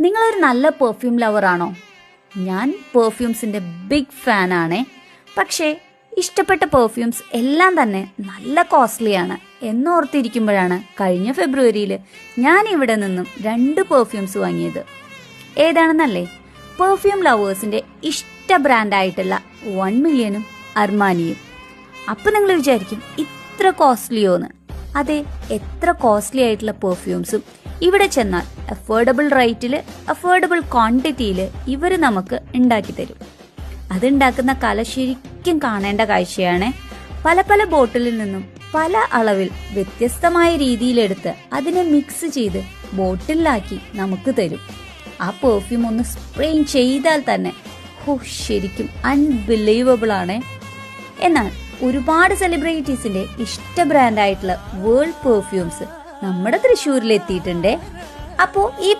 നിങ്ങളൊരു നല്ല പെർഫ്യൂം ലവറാണോ? ഞാൻ പെർഫ്യൂംസിൻ്റെ ബിഗ് ഫാനാണേ. പക്ഷേ ഇഷ്ടപ്പെട്ട പെർഫ്യൂംസ് എല്ലാം തന്നെ നല്ല കോസ്റ്റ്ലിയാണ് എന്നോർത്തിരിക്കുമ്പോഴാണ് കഴിഞ്ഞ ഫെബ്രുവരിയിൽ ഞാൻ ഇവിടെ നിന്നും 2 പെർഫ്യൂംസ് വാങ്ങിയത്. ഏതാണെന്നല്ലേ? പെർഫ്യൂം ലവേഴ്സിൻ്റെ ഇഷ്ട ബ്രാൻഡായിട്ടുള്ള 1 മില്യനും അർമാനിയും. അപ്പം നിങ്ങൾ വിചാരിക്കും ഇത്ര കോസ്റ്റ്ലിയോന്ന്. അതെ, എത്ര കോസ്റ്റ്ലി ആയിട്ടുള്ള പെർഫ്യൂംസും ഇവിടെ ചെന്നാൽ അഫോർഡബിൾ റേറ്റിൽ അഫോർഡബിൾ ക്വാണ്ടിറ്റിയിൽ ഇവർ നമുക്ക് ഉണ്ടാക്കി തരും. അതുണ്ടാക്കുന്ന കല ശരിക്കും കാണേണ്ട കാഴ്ചയാണ്. പല പല ബോട്ടിലിൽ നിന്നും പല അളവിൽ വ്യത്യസ്തമായ രീതിയിലെടുത്ത് അതിനെ മിക്സ് ചെയ്ത് ബോട്ടിലാക്കി നമുക്ക് തരും. ആ പെർഫ്യൂം ഒന്ന് സ്പ്രേ ചെയ്താൽ തന്നെ ശരിക്കും അൺബിലീവബിൾ ആണ്. എന്നാൽ ഒരുപാട് സെലിബ്രിറ്റീസിന്റെ ഇഷ്ട ബ്രാൻഡായിട്ടുള്ള വേൾഡ് പെർഫ്യൂംസ് നമ്മുടെ തൃശ്ശൂരിൽ എത്തിയിട്ടുണ്ട്. അപ്പോൾ ഈ